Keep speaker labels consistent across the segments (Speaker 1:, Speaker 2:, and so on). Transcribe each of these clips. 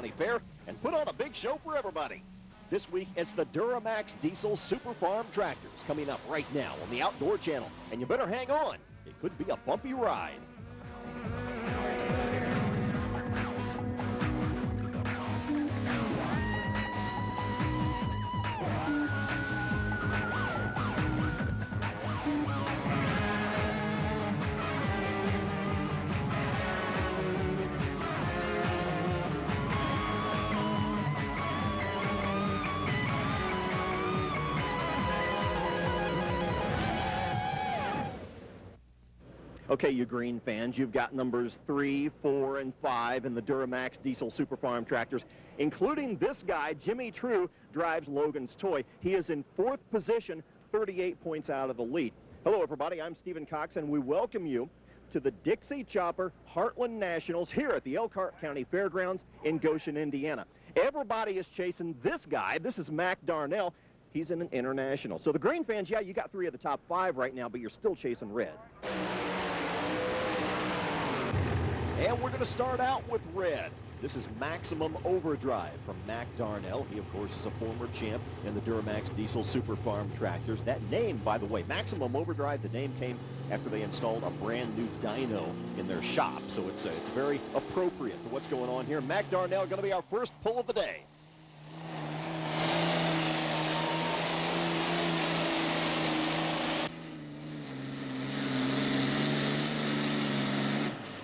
Speaker 1: County Fair and put on a big show for everybody. This week, it's the Duramax Diesel Super Farm Tractors coming up right now on the Outdoor Channel. And you better hang on. It could be a bumpy ride. Okay, you green fans, you've got numbers 3, 4, and 5 in the Duramax Diesel Super Farm Tractors, including this guy, Jimmy True, drives Logan's Toy. He is in 4th position, 38 points out of the lead. Hello, everybody. I'm Stephen Cox, and we welcome you to the Dixie Chopper Heartland Nationals here at the Elkhart County Fairgrounds in Goshen, Indiana. Everybody is chasing this guy. This is Mac Darnell. He's in an international. So the green fans, yeah, you got 3 of the top 5 right now, but you're still chasing red. And we're going to start out with red. This is Maximum Overdrive from Mac Darnell. He, of course, is a former champ in the Duramax Diesel Super Farm Tractors. That name, by the way, Maximum Overdrive, the name came after they installed a brand new dyno in their shop. So it's very appropriate to what's going on here. Mac Darnell going to be our first pull of the day.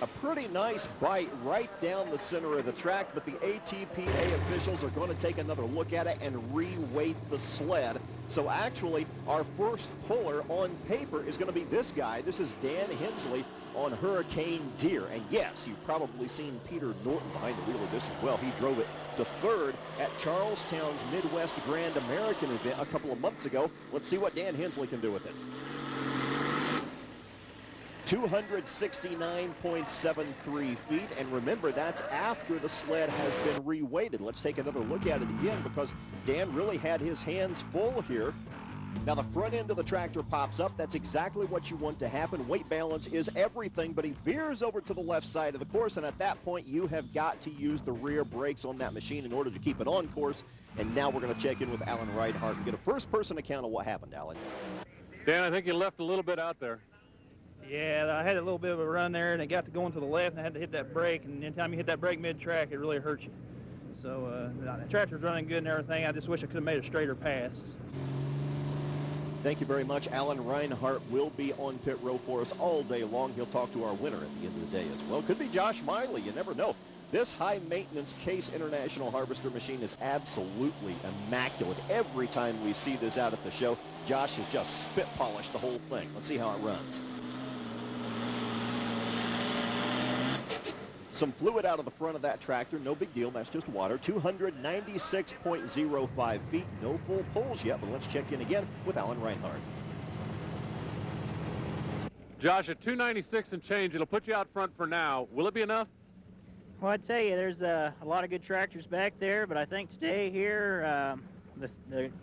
Speaker 1: A pretty nice bite right down the center of the track, but the ATPA officials are going to take another look at it and re-weight the sled. So actually, our first puller on paper is going to be this guy. This is Dan Hensley on Hurricane Deer. And yes, you've probably seen Peter Norton behind the wheel of this as well. He drove it to 3rd at Charlestown's Midwest Grand American event a couple of months ago. Let's see what Dan Hensley can do with it. 269.73 feet, and remember, that's after the sled has been re-weighted. Let's take another look at it again, because Dan really had his hands full here. Now the front end of the tractor pops up. That's exactly what you want to happen. Weight balance is everything, but he veers over to the left side of the course, and at that point you have got to use the rear brakes on that machine in order to keep it on course. And now we're going to check in with Alan Reinhardt and get a first-person account of what happened, Alan.
Speaker 2: Dan, I think you left a little bit out there.
Speaker 3: Yeah, I had a little bit of a run there, and it got to going to the left, and I had to hit that brake, and anytime you hit that brake mid-track, it really hurts you. So the tractor's running good and everything. I just wish I could have made a straighter pass.
Speaker 1: Thank you very much. Alan Reinhardt will be on pit row for us all day long. He'll talk to our winner at the end of the day as well. Could be Josh Miley. You never know. This high-maintenance Case International Harvester machine is absolutely immaculate. Every time we see this out at the show, Josh has just spit-polished the whole thing. Let's see how it runs. Some fluid out of the front of that tractor, no big deal, that's just water. 296.05 feet, no full pulls yet, but let's check in again with Alan Reinhardt.
Speaker 2: Josh, at 296 and change, it'll put you out front for now. Will it be enough?
Speaker 3: Well, I'd tell you, there's a lot of good tractors back there, but I think today here, the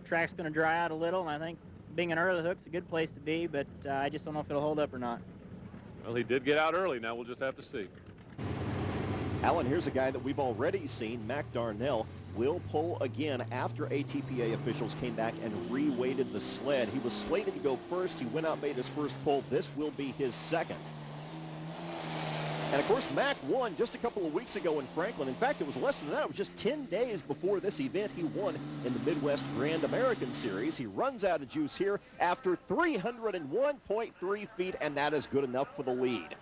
Speaker 3: track's going to dry out a little, and I think being an early hook's a good place to be, but I just don't know if it'll hold up or not.
Speaker 2: Well, he did get out early. Now we'll just have to see.
Speaker 1: Alan, here's a guy that we've already seen. Mac Darnell will pull again after ATPA officials came back and re-weighted the sled. He was slated to go first. He went out, made his first pull. This will be his second. And, of course, Mac won just a couple of weeks ago in Franklin. In fact, it was less than that. It was just 10 days before this event. He won in the Midwest Grand American Series. He runs out of juice here after 301.3 feet, and that is good enough for the lead.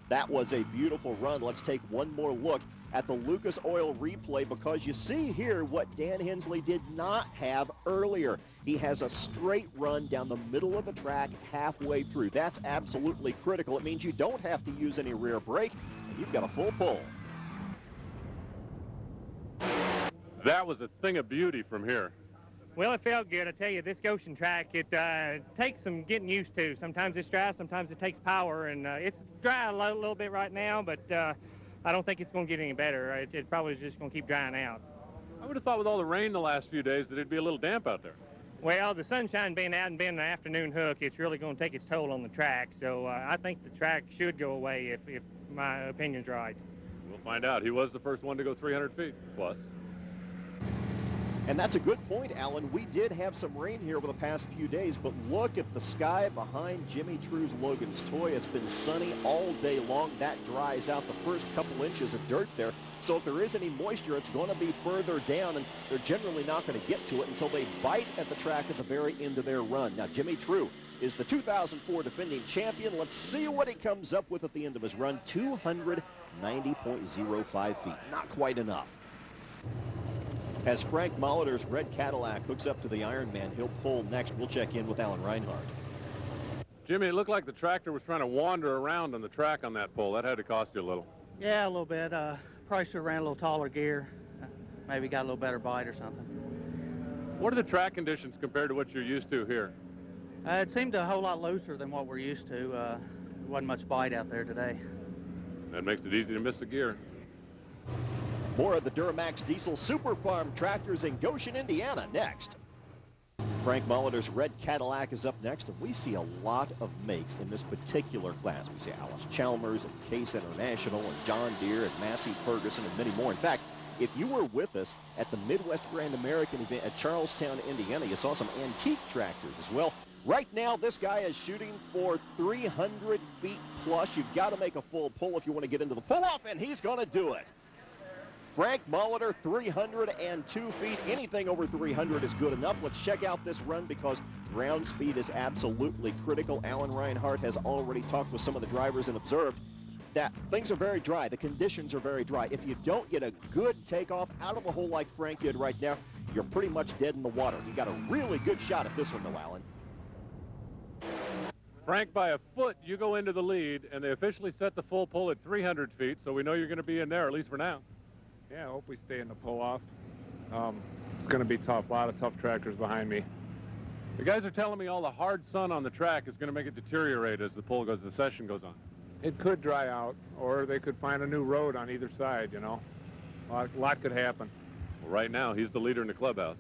Speaker 1: That was a beautiful run. Let's take one more look at the Lucas Oil replay, because you see here what Dan Hensley did not have earlier. He has a straight run down the middle of the track halfway through. That's absolutely critical. It means you don't have to use any rear brake, and you've got a full pull.
Speaker 2: That was a thing of beauty from here.
Speaker 4: Well, it felt good. I tell you, this Goshen track, it takes some getting used to. Sometimes it's dry, sometimes it takes power, and it's dry a little bit right now, but I don't think it's going to get any better. It probably is just going to keep drying out.
Speaker 2: I would have thought with all the rain the last few days that it'd be a little damp out there.
Speaker 4: Well, the sunshine being out and being an afternoon hook, it's really going to take its toll on the track. So I think the track should go away if my opinion's right.
Speaker 2: We'll find out. He was the first one to go 300 feet plus.
Speaker 1: And that's a good point, Alan. We did have some rain here over the past few days, but look at the sky behind Jimmy True's Logan's Toy. It's been sunny all day long. That dries out the first couple inches of dirt there. So if there is any moisture, it's going to be further down, and they're generally not going to get to it until they bite at the track at the very end of their run. Now, Jimmy True is the 2004 defending champion. Let's see what he comes up with at the end of his run. 290.05 feet. Not quite enough. As Frank Molitor's red Cadillac hooks up to the Ironman, he'll pull next. We'll check in with Alan Reinhardt.
Speaker 2: Jimmy, it looked like the tractor was trying to wander around on the track on that pull. That had to cost you a little.
Speaker 5: Yeah, a little bit. Probably should have ran a little taller gear. Maybe got a little better bite or something.
Speaker 2: What are the track conditions compared to what you're used to here?
Speaker 5: It seemed a whole lot looser than what we're used to. Wasn't much bite out there today.
Speaker 2: That makes it easy to miss the gear.
Speaker 1: More of the Duramax Diesel Super Farm tractors in Goshen, Indiana, next. Frank Molitor's red Cadillac is up next, and we see a lot of makes in this particular class. We see Alice Chalmers and Case International and John Deere and Massey Ferguson and many more. In fact, if you were with us at the Midwest Grand American event at Charlestown, Indiana, you saw some antique tractors as well. Right now, this guy is shooting for 300 feet plus. You've got to make a full pull if you want to get into the pull-off, and he's going to do it. Frank Molitor, 302 feet. Anything over 300 is good enough. Let's check out this run because ground speed is absolutely critical. Alan Reinhardt has already talked with some of the drivers and observed that things are very dry. The conditions are very dry. If you don't get a good takeoff out of the hole like Frank did right now, you're pretty much dead in the water. You got a really good shot at this one, though, Alan.
Speaker 2: Frank, by a foot, you go into the lead, and they officially set the full pull at 300 feet, so we know you're going to be in there, at least for now.
Speaker 6: Yeah, I hope we stay in the pull-off. It's going to be tough. A lot of tough tractors behind me.
Speaker 2: The guys are telling me all the hard sun on the track is going to make it deteriorate as the session goes on.
Speaker 6: It could dry out, or they could find a new road on either side, you know. A lot could happen.
Speaker 2: Well, right now, he's the leader in the clubhouse.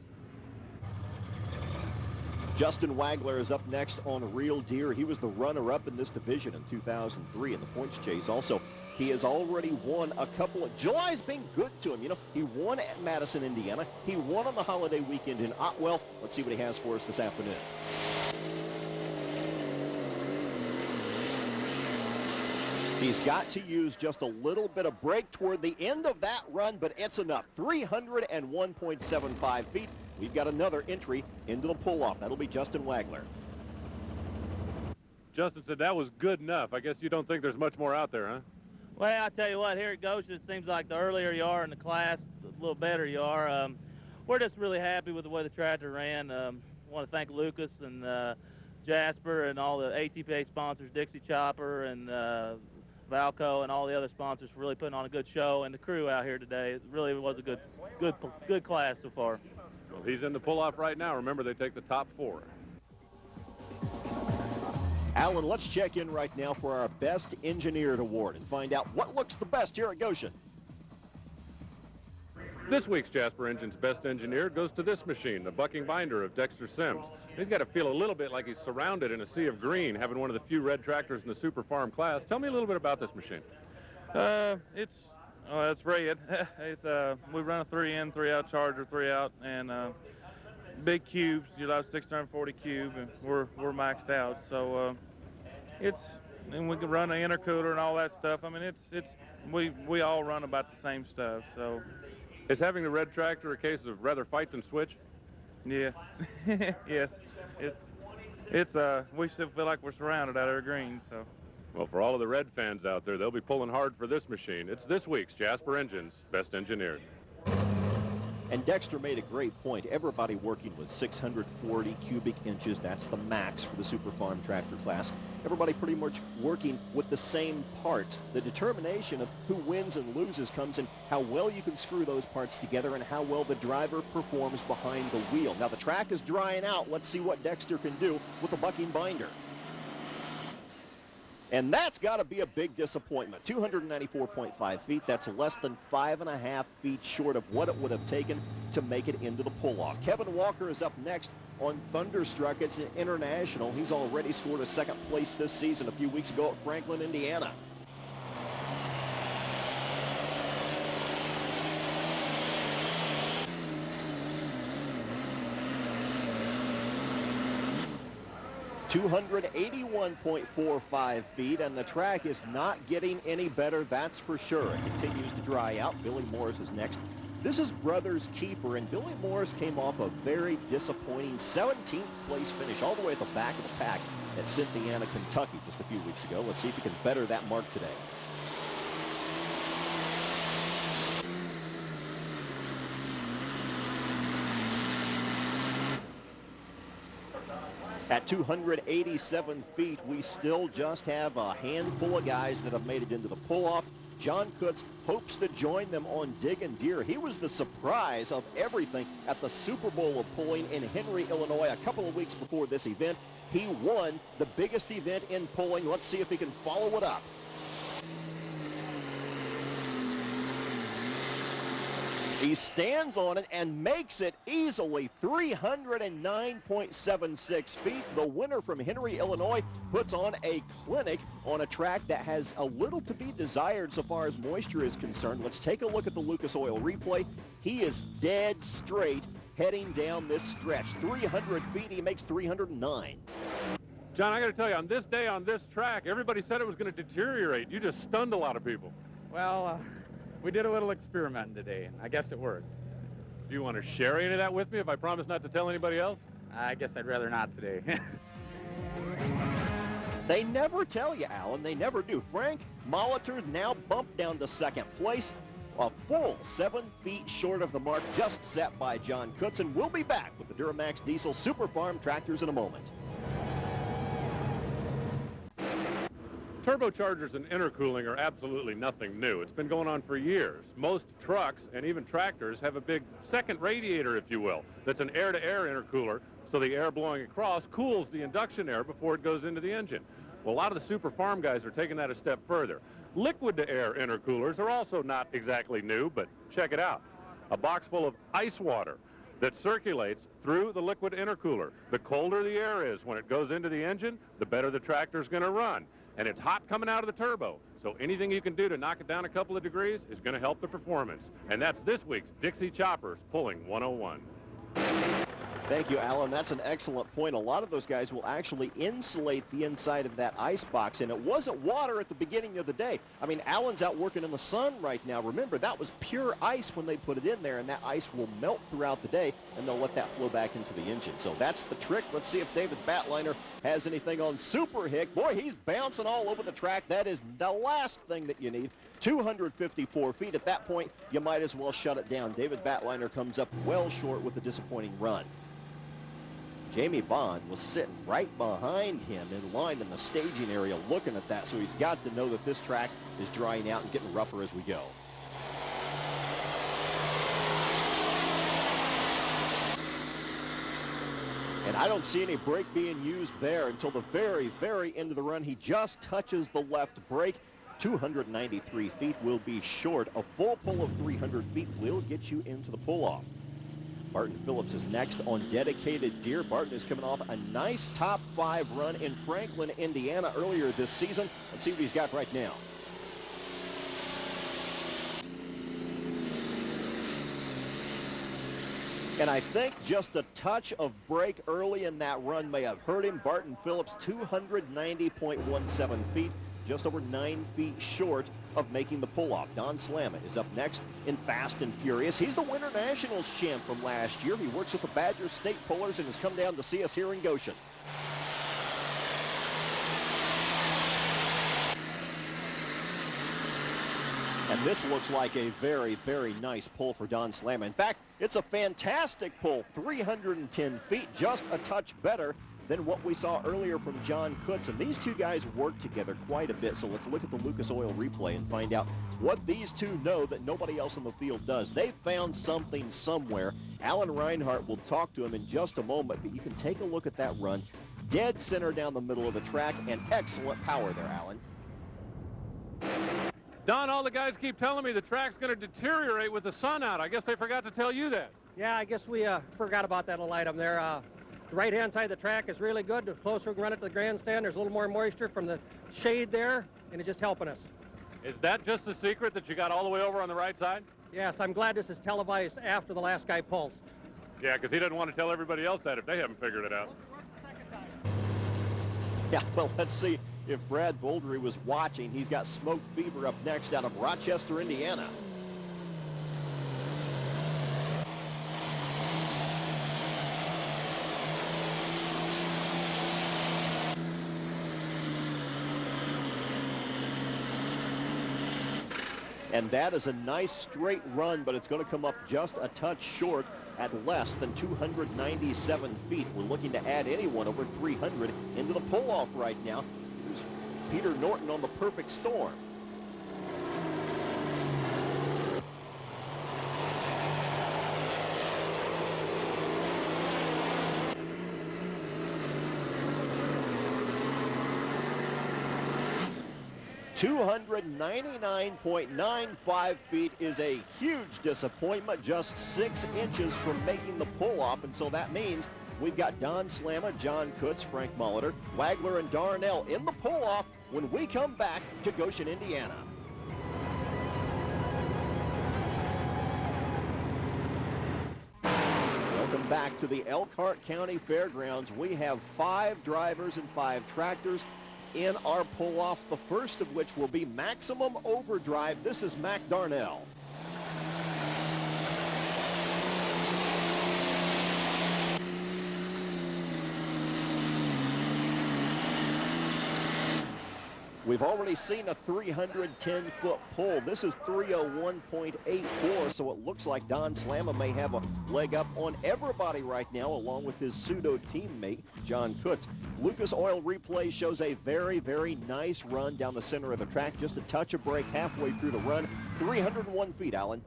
Speaker 1: Justin Wagler is up next on Real Deer. He was the runner-up in this division in 2003 in the points chase. Also, he has already won a couple of... July's been good to him. You know, he won at Madison, Indiana. He won on the holiday weekend in Otwell. Let's see what he has for us this afternoon. He's got to use just a little bit of brake toward the end of that run, but it's enough. 301.75 feet. We've got another entry into the pull-off. That'll be Justin Wagler.
Speaker 2: Justin said that was good enough. I guess you don't think there's much more out there, huh?
Speaker 7: Well, I tell you what, here at Goshen, it seems like the earlier you are in the class, the little better you are. We're just really happy with the way the tractor ran. I want to thank Lucas and Jasper and all the ATPA sponsors, Dixie Chopper and Valco and all the other sponsors for really putting on a good show, and the crew out here today. It really was a good class so far.
Speaker 2: Well, he's in the pull-off right now. Remember, they take the top 4.
Speaker 1: Alan, let's check in right now for our Best Engineered Award and find out what looks the best here at Goshen.
Speaker 2: This week's Jasper Engine's Best Engineered goes to this machine, the bucking binder of Dexter Sims. He's got to feel a little bit like he's surrounded in a sea of green, having one of the few red tractors in the Super Farm class. Tell me a little bit about this machine.
Speaker 8: It's red. We run a 3-in, 3-out Charger, 3-out, and big cubes. You know, 640 cube, and we're maxed out. So and we can run an intercooler and all that stuff. I mean, we all run about the same stuff. So
Speaker 2: is having the red tractor a case of rather fight than switch?
Speaker 8: Yeah, yes. We still feel like we're surrounded out there green. So.
Speaker 2: Well, for all of the red fans out there, they'll be pulling hard for this machine. It's this week's Jasper Engine's Best Engineered.
Speaker 1: And Dexter made a great point. Everybody working with 640 cubic inches. That's the max for the Super Farm tractor class. Everybody pretty much working with the same parts. The determination of who wins and loses comes in how well you can screw those parts together and how well the driver performs behind the wheel. Now, the track is drying out. Let's see what Dexter can do with the bucking binder. And that's got to be a big disappointment. 294.5 feet. That's less than 5.5 feet short of what it would have taken to make it into the pull-off. Kevin Walker is up next on Thunderstruck. It's an international. He's already scored a second place this season a few weeks ago at Franklin, Indiana. 281.45 feet, and the track is not getting any better, that's for sure. It continues to dry out. Billy Morris is next. This is Brothers Keeper, and Billy Morris came off a very disappointing 17th place finish all the way at the back of the pack at Cynthiana, Kentucky just a few weeks ago. Let's see if he can better that mark today. At 287 feet, we still just have a handful of guys that have made it into the pull-off. John Kutz hopes to join them on Diggin' Deer. He was the surprise of everything at the Super Bowl of pulling in Henry, Illinois, a couple of weeks before this event. He won the biggest event in pulling. Let's see if he can follow it up. He stands on it and makes it easily, 309.76 feet. The winner from Henry, Illinois, puts on a clinic on a track that has a little to be desired so far as moisture is concerned. Let's take a look at the Lucas Oil replay. He is dead straight heading down this stretch. 300 feet, he makes 309.
Speaker 2: John, I got to tell you, on this day on this track, everybody said it was going to deteriorate. You just stunned a lot of people.
Speaker 9: Well, we did a little experiment today, and I guess it worked.
Speaker 2: Do you want to share any of that with me if I promise not to tell anybody else?
Speaker 9: I guess I'd rather not today.
Speaker 1: They never tell you, Alan. They never do. Frank Molitor now bumped down to second place, a full 7 feet short of the mark just set by John Kutz. And we'll be back with the Duramax Diesel Super Farm tractors in a moment.
Speaker 2: Turbochargers and intercooling are absolutely nothing new. It's been going on for years. Most trucks and even tractors have a big second radiator, if you will, that's an air-to-air intercooler, so the air blowing across cools the induction air before it goes into the engine. Well, a lot of the super farm guys are taking that a step further. Liquid-to-air intercoolers are also not exactly new, but check it out. A box full of ice water that circulates through the liquid intercooler. The colder the air is when it goes into the engine, the better the tractor's going to run. And it's hot coming out of the turbo. So anything you can do to knock it down a couple of degrees is going to help the performance. And that's this week's Dixie Choppers Pulling 101.
Speaker 1: Thank you, Alan. That's an excellent point. A lot of those guys will actually insulate the inside of that ice box, and it wasn't water at the beginning of the day. I mean, Alan's out working in the sun right now. Remember, that was pure ice when they put it in there, and that ice will melt throughout the day, and they'll let that flow back into the engine. So that's the trick. Let's see if David Batliner has anything on Super Hick. Boy, he's bouncing all over the track. That is the last thing that you need. 254 feet. At that point, you might as well shut it down. David Batliner comes up well short with a disappointing run. Jamie Bond was sitting right behind him in line in the staging area looking at that, so he's got to know that this track is drying out and getting rougher as we go. And I don't see any brake being used there until the very, very end of the run. He just touches the left brake. 293 feet will be short. A full pull of 300 feet will get you into the pull-off. Barton Phillips is next on Dedicated Deer. Barton is coming off a nice top 5 run in Franklin, Indiana earlier this season. Let's see what he's got right now. And I think just a touch of brake early in that run may have hurt him. Barton Phillips, 290.17 feet, just over 9 feet short of making the pull-off. Don Slammett is up next in Fast and Furious. He's the Winter Nationals champ from last year. He works with the Badger State Pullers and has come down to see us here in Goshen. And this looks like a very, very nice pull for Don Slammett. In fact, it's a fantastic pull, 310 feet, just a touch better than what we saw earlier from John Kutz. And these two guys work together quite a bit. So let's look at the Lucas Oil replay and find out what these two know that nobody else in the field does. They found something somewhere. Alan Reinhart will talk to him in just a moment, but you can take a look at that run. Dead center down the middle of the track and excellent power there, Alan.
Speaker 2: Don, all the guys keep telling me the track's going to deteriorate with the sun out. I guess they forgot to tell you that.
Speaker 10: Yeah, I guess we forgot about that little item there. The right-hand side of the track is really good. The closer we can run it to the grandstand, there's a little more moisture from the shade there, and it's just helping us.
Speaker 2: Is that just the secret that you got all the way over on the right side?
Speaker 10: Yes, I'm glad this is televised after the last guy pulls.
Speaker 2: Yeah, because he doesn't want to tell everybody else that if they haven't figured it out.
Speaker 1: Yeah, well, let's see if Brad Bouldery was watching. He's got Smoke Fever up next out of Rochester, Indiana. And that is a nice straight run, but it's going to come up just a touch short at less than 297 feet. We're looking to add anyone over 300 into the pull-off right now. Here's Peter Norton on the perfect storm. $299.95 feet is a huge disappointment, just 6 inches from making the pull-off, and so that means we've got Don Slamma, John Kutz, Frank Molitor, Wagler, and Darnell in the pull-off when we come back to Goshen, Indiana. Welcome back to the Elkhart County Fairgrounds. We have 5 drivers and 5 tractors in our pull-off, the first of which will be Maximum Overdrive. This is Mac Darnell. We've already seen a 310-foot pull. This is 301.84, so it looks like Don Slamma may have a leg up on everybody right now, along with his pseudo teammate, John Kutz. Lucas Oil Replay shows a very, very nice run down the center of the track. Just a touch of brake halfway through the run. 301 feet, Alan.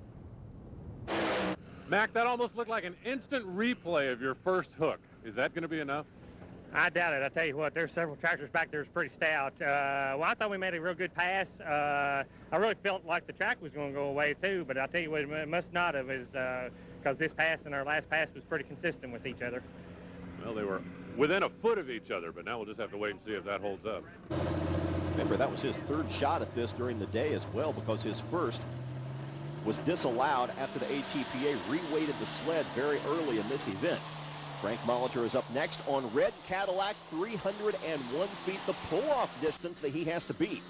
Speaker 2: Mac, that almost looked like an instant replay of your first hook. Is that going to be enough?
Speaker 4: I doubt it. I tell you what, there's several tractors back there that's pretty stout. Well, I thought we made a real good pass. I really felt like the track was going to go away too, but I tell you what, it must not have, because this pass and our last pass was pretty consistent with each other.
Speaker 2: Well, they were within a foot of each other, but now we'll just have to wait and see if that holds up.
Speaker 1: Remember, that was his 3rd shot at this during the day as well, because his first was disallowed after the ATPA reweighted the sled very early in this event. Frank Molitor is up next on Red Cadillac, 301 feet, the pull-off distance that he has to beat.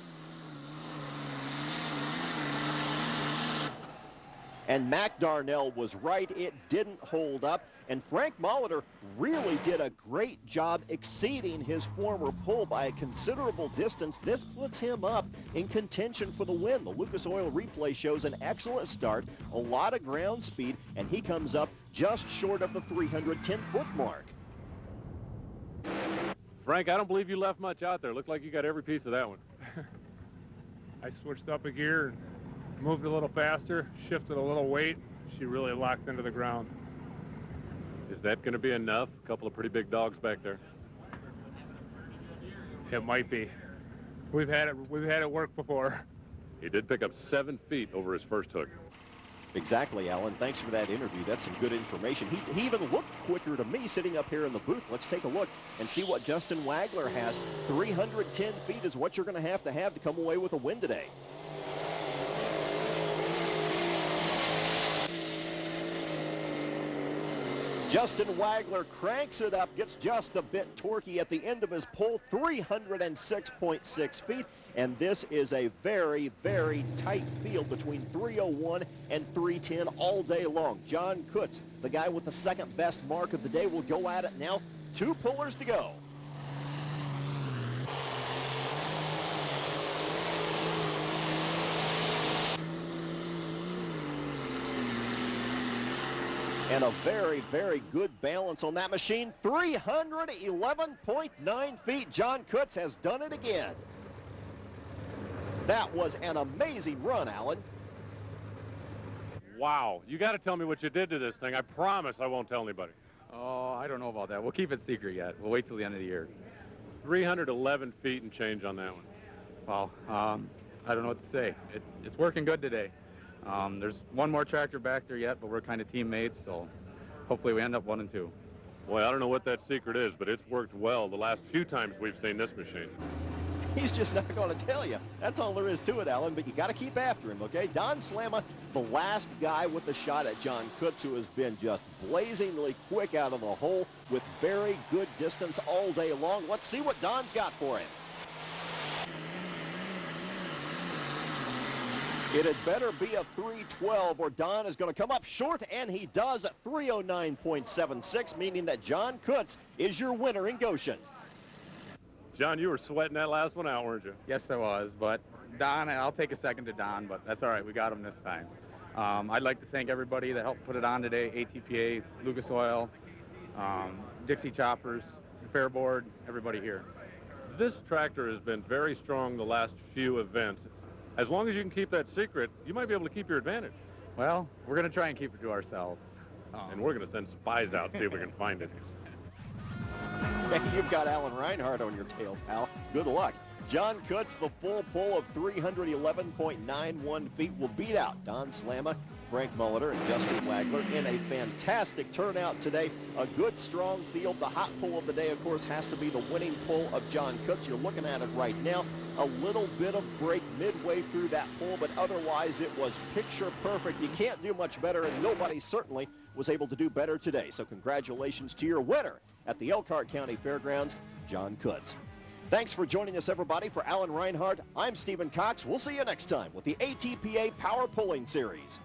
Speaker 1: And Mac Darnell was right, it didn't hold up, and Frank Molitor really did a great job exceeding his former pull by a considerable distance. This puts him up in contention for the win. The Lucas Oil Replay shows an excellent start, a lot of ground speed, and he comes up just short of the 310-foot mark.
Speaker 2: Frank, I don't believe you left much out there. Looked like you got every piece of that one.
Speaker 6: I switched up a gear and moved a little faster, shifted a little weight. She really locked into the ground.
Speaker 2: Is that going to be enough? A couple of pretty big dogs back there.
Speaker 6: It might be. We've had it work before.
Speaker 2: He did pick up 7 feet over his first hook.
Speaker 1: Exactly, Alan. Thanks for that interview. That's some good information. He even looked quicker to me sitting up here in the booth. Let's take a look and see what Justin Wagler has. 310 feet is what you're going to have to come away with a win today. Justin Wagler cranks it up, gets just a bit torquey at the end of his pull, 306.6 feet, and this is a very, very tight field between 301 and 310 all day long. John Kutz, the guy with the 2nd best mark of the day, will go at it now. 2 pullers to go. And a very, very good balance on that machine. 311.9 feet. John Kutz has done it again. That was an amazing run, Alan.
Speaker 2: Wow. You got to tell me what you did to this thing. I promise I won't tell anybody.
Speaker 9: Oh, I don't know about that. We'll keep it secret yet. We'll wait till the end of the year.
Speaker 2: 311 feet and change on that one.
Speaker 9: Well, I don't know what to say. It's working good today. There's one more tractor back there yet, but we're kind of teammates, so hopefully we end up 1 and 2.
Speaker 2: Boy, I don't know what that secret is, but it's worked well the last few times we've seen this machine.
Speaker 1: He's just not going to tell you. That's all there is to it, Alan, but you got to keep after him, okay? Don Slamma, the last guy with the shot at John Kutz, who has been just blazingly quick out of the hole with very good distance all day long. Let's see what Don's got for him. It had better be a 3:12 or Don is going to come up short, and he does at 3:09.76, meaning that John Kutz is your winner in Goshen.
Speaker 2: John, you were sweating that last one out, weren't you?
Speaker 9: Yes, I was, but Don, I'll take a second to Don, but that's all right. We got him this time. I'd like to thank everybody that helped put it on today, ATPA, Lucas Oil, Dixie Choppers, Fair Board, everybody here.
Speaker 2: This tractor has been very strong the last few events. As long as you can keep that secret, you might be able to keep your advantage.
Speaker 9: Well, we're going to try and keep it to ourselves.
Speaker 2: And we're going to send spies out, see if we can find it.
Speaker 1: Hey, you've got Alan Reinhardt on your tail, pal. Good luck. John Kutz, the full pull of 311.91 feet, will beat out Don Slamma, Frank Molitor, and Justin Wagler in a fantastic turnout today. A good, strong field. The hot pull of the day, of course, has to be the winning pull of John Kutz. You're looking at it right now. A little bit of break midway through that pull, but otherwise it was picture perfect. You can't do much better, and nobody certainly was able to do better today. So congratulations to your winner at the Elkhart County Fairgrounds, John Kutz. Thanks for joining us, everybody. For Alan Reinhardt, I'm Stephen Cox. We'll see you next time with the ATPA Power Pulling Series.